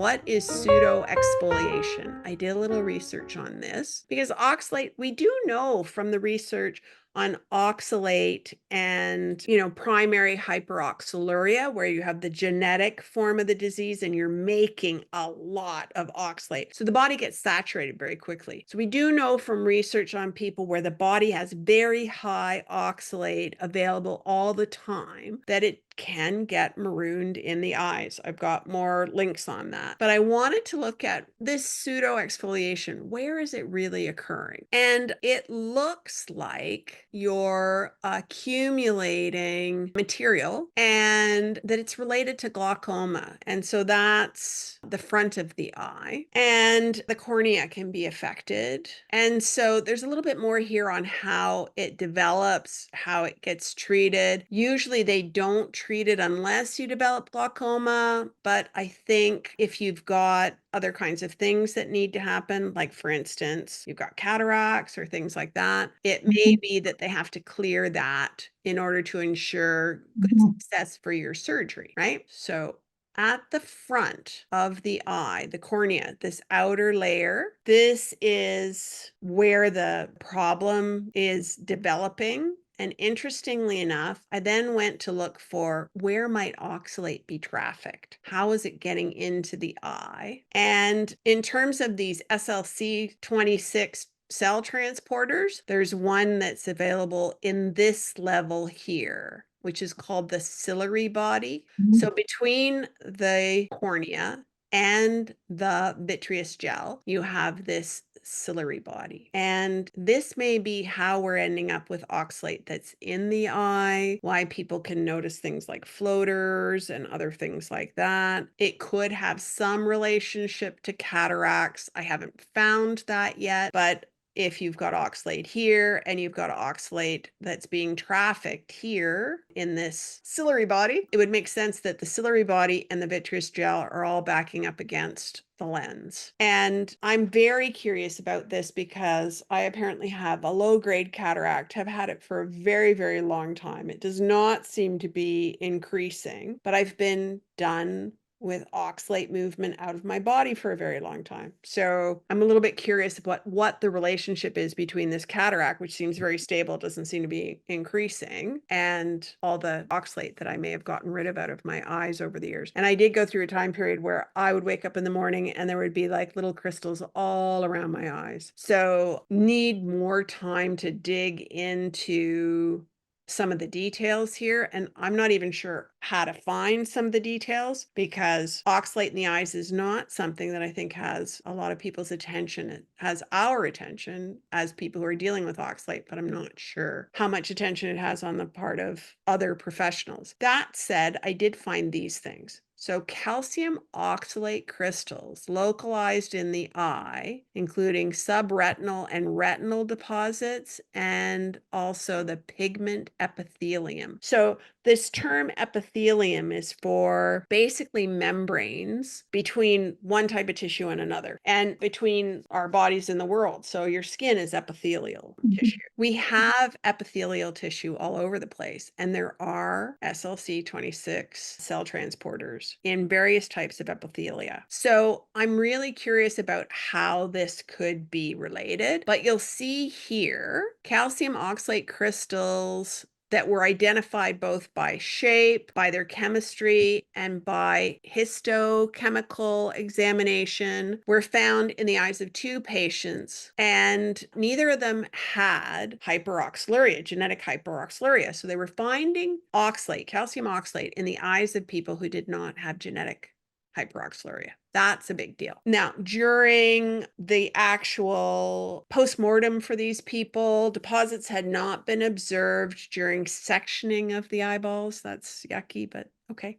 what is pseudoexfoliation? I did a little research on this because oxalate, we do know from the research on oxalate and, primary hyperoxaluria, where you have the genetic form of the disease and you're making a lot of oxalate. So the body gets saturated very quickly. So we do know from research on people where the body has very high oxalate available all the time that it can get marooned in the eyes. I've got more links on that. But I wanted to look at this pseudoexfoliation. Where is it really occurring? And it looks like you're accumulating material and that it's related to glaucoma. And so that's the front of the eye. And the cornea can be affected. And so there's a little bit more here on how it develops, how it gets treated. Usually they don't treat it unless you develop glaucoma, but I think if you've got other kinds of things that need to happen, like for instance, you've got cataracts or things like that, it may be that they have to clear that in order to ensure good success for your surgery, right? So at the front of the eye, the cornea, this outer layer, this is where the problem is developing. And interestingly enough, I then went to look for where might oxalate be trafficked? How is it getting into the eye? And in terms of these SLC26 cell transporters, there's one that's available in this level here, which is called the ciliary body. So between the cornea and the vitreous gel, you have this ciliary body. And this may be how we're ending up with oxalate that's in the eye, why people can notice things like floaters and other things like that. It could have some relationship to cataracts. I haven't found that yet, but if you've got oxalate here and you've got oxalate that's being trafficked here in this ciliary body, it would make sense that the ciliary body and the vitreous gel are all backing up against the lens. And I'm very curious about this because I apparently have a low-grade cataract, have had it for a very, very long time. It does not seem to be increasing, but I've been done with oxalate movement out of my body for a very long time. So I'm a little bit curious about what the relationship is between this cataract, which seems very stable, doesn't seem to be increasing, and all the oxalate that I may have gotten rid of out of my eyes over the years. And I did go through a time period where I would wake up in the morning and there would be like little crystals all around my eyes. So need more time to dig into some of the details here, and I'm not even sure how to find some of the details because oxalate in the eyes is not something that I think has a lot of people's attention. It has our attention as people who are dealing with oxalate, but I'm not sure how much attention it has on the part of other professionals. That said, I did find these things. So calcium oxalate crystals localized in the eye, including subretinal and retinal deposits, and also the pigment epithelium. So this term epithelium is for basically membranes between one type of tissue and another, and between our bodies and the world. So your skin is epithelial tissue. We have epithelial tissue all over the place, and there are SLC26 cell transporters in various types of epithelia. So I'm really curious about how this could be related, but you'll see here calcium oxalate crystals that were identified both by shape, by their chemistry, and by histochemical examination were found in the eyes of 2 patients, and neither of them had hyperoxaluria, genetic hyperoxaluria. So they were finding oxalate, calcium oxalate, in the eyes of people who did not have genetic hyperoxaluria. That's a big deal. Now, during the actual postmortem for these people, deposits had not been observed during sectioning of the eyeballs. That's yucky, but okay.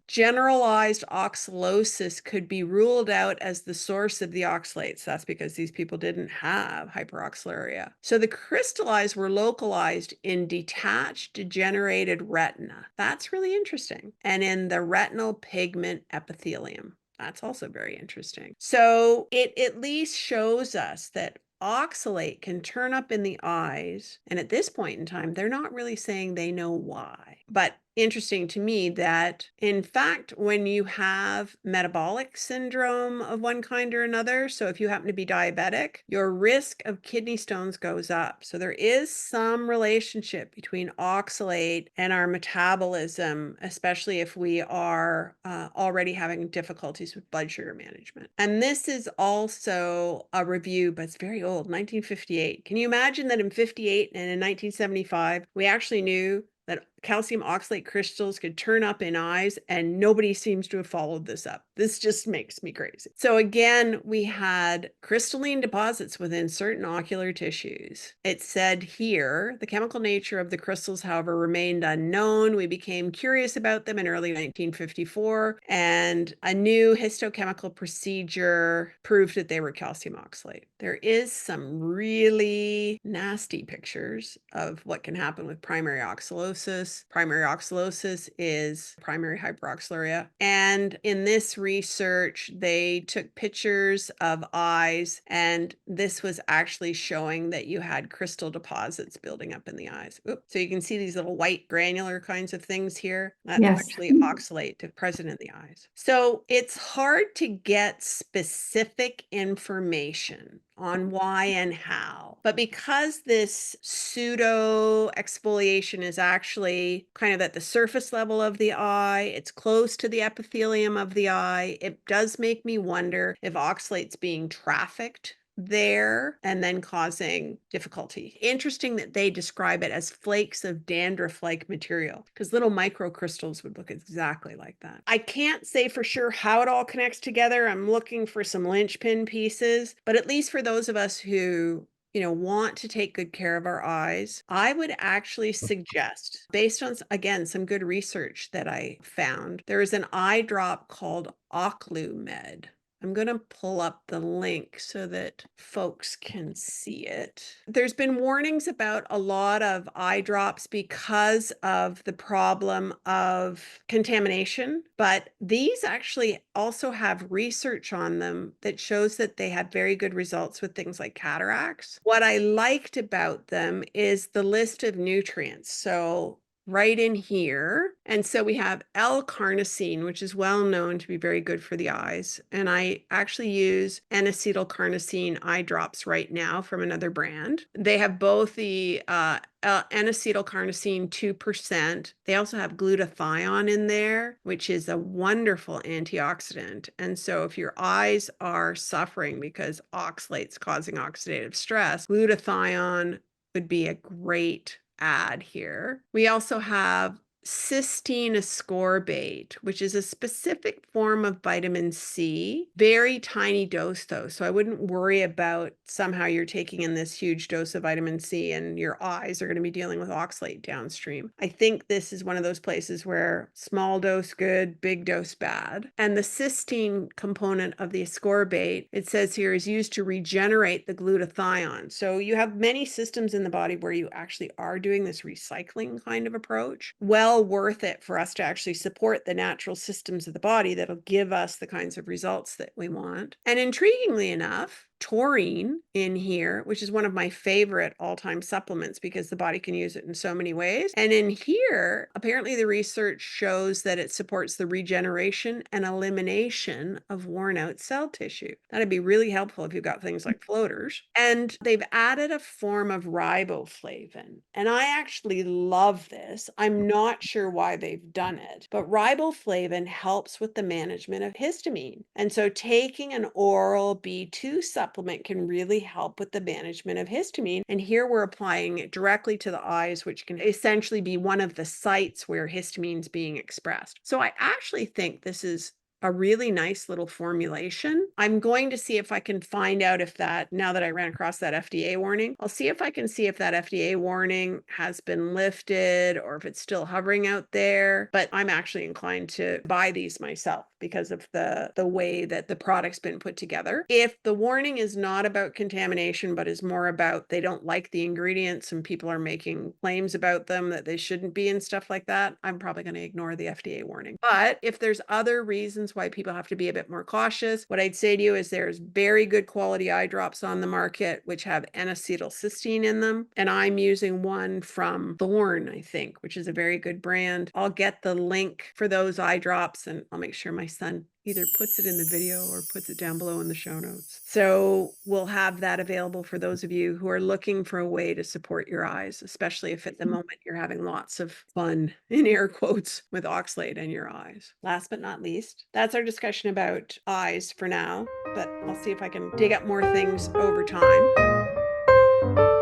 Generalized oxalosis could be ruled out as the source of the oxalates. That's because these people didn't have hyperoxaluria. So the crystallized were localized in detached degenerated retina. That's really interesting. And in the retinal pigment epithelium. That's also very interesting. So it at least shows us that oxalate can turn up in the eyes. And at this point in time, they're not really saying they know why. But interesting to me that, in fact, when you have metabolic syndrome of one kind or another, so if you happen to be diabetic, your risk of kidney stones goes up. So there is some relationship between oxalate and our metabolism, especially if we are already having difficulties with blood sugar management. And this is also a review, but it's very old, 1958. Can you imagine that in 58 and in 1975, we actually knew that calcium oxalate crystals could turn up in eyes, and nobody seems to have followed this up. This just makes me crazy. So again, we had crystalline deposits within certain ocular tissues. It said here, the chemical nature of the crystals, however, remained unknown. We became curious about them in early 1954, and a new histochemical procedure proved that they were calcium oxalate. There is some really nasty pictures of what can happen with primary oxalosis. Primary oxalosis is primary hyperoxaluria. And in this research, they took pictures of eyes, and this was actually showing that you had crystal deposits building up in the eyes. Oops. So you can see these little white granular kinds of things here. That's Yes. actually oxalate present in the eyes. So it's hard to get specific information on why and how. But because this pseudo exfoliation is actually kind of at the surface level of the eye, it's close to the epithelium of the eye, it does make me wonder if oxalate's being trafficked there and then causing difficulty. Interesting that they describe it as flakes of dandruff-like material, because little microcrystals would look exactly like that. I can't say for sure how it all connects together. I'm looking for some linchpin pieces, but at least for those of us who want to take good care of our eyes, I would actually suggest, based on, again, some good research that I found, there is an eye drop called Oclumed. I'm going to pull up the link so that folks can see it. There's been warnings about a lot of eye drops because of the problem of contamination, but these actually also have research on them that shows that they had very good results with things like cataracts. What I liked about them is the list of nutrients. So right in here. And so we have L-carnosine, which is well known to be very good for the eyes. And I actually use N-acetylcarnosine eye drops right now from another brand. They have both the N-acetylcarnosine 2%. They also have glutathione in there, which is a wonderful antioxidant. And so if your eyes are suffering because oxalate's causing oxidative stress, glutathione would be a great add here. We also have cysteine ascorbate, which is a specific form of vitamin C. Very tiny dose though, so I wouldn't worry about somehow you're taking in this huge dose of vitamin C and your eyes are going to be dealing with oxalate downstream. I think this is one of those places where small dose good, big dose bad. And the cysteine component of the ascorbate, it says here, is used to regenerate the glutathione. So you have many systems in the body where you actually are doing this recycling kind of approach. Well worth it for us to actually support the natural systems of the body that'll give us the kinds of results that we want. And intriguingly enough, taurine in here, which is one of my favorite all-time supplements because the body can use it in so many ways. And in here, apparently the research shows that it supports the regeneration and elimination of worn out cell tissue. That'd be really helpful if you've got things like floaters. And they've added a form of riboflavin. And I actually love this. I'm not sure why they've done it, but riboflavin helps with the management of histamine. And so taking an oral B2 supplement can really help with the management of histamine. And here we're applying it directly to the eyes, which can essentially be one of the sites where histamine is being expressed. So I actually think this is a really nice little formulation. I'm going to see if I can find out if that, now that I ran across that FDA warning, I'll see if I can see if that FDA warning has been lifted or if it's still hovering out there. But I'm actually inclined to buy these myself because of the way that the product's been put together. If the warning is not about contamination, but is more about they don't like the ingredients and people are making claims about them that they shouldn't be and stuff like that, I'm probably going to ignore the FDA warning. But if there's other reasons why people have to be a bit more cautious, what I'd say to you is there's very good quality eye drops on the market which have N-acetylcysteine in them. And I'm using one from Thorne, I think, which is a very good brand. I'll get the link for those eye drops and I'll make sure my son either puts it in the video or puts it down below in the show notes. So we'll have that available for those of you who are looking for a way to support your eyes, especially if at the moment you're having lots of fun, in air quotes, with oxalate in your eyes. Last but not least, that's our discussion about eyes for now, but I'll see if I can dig up more things over time.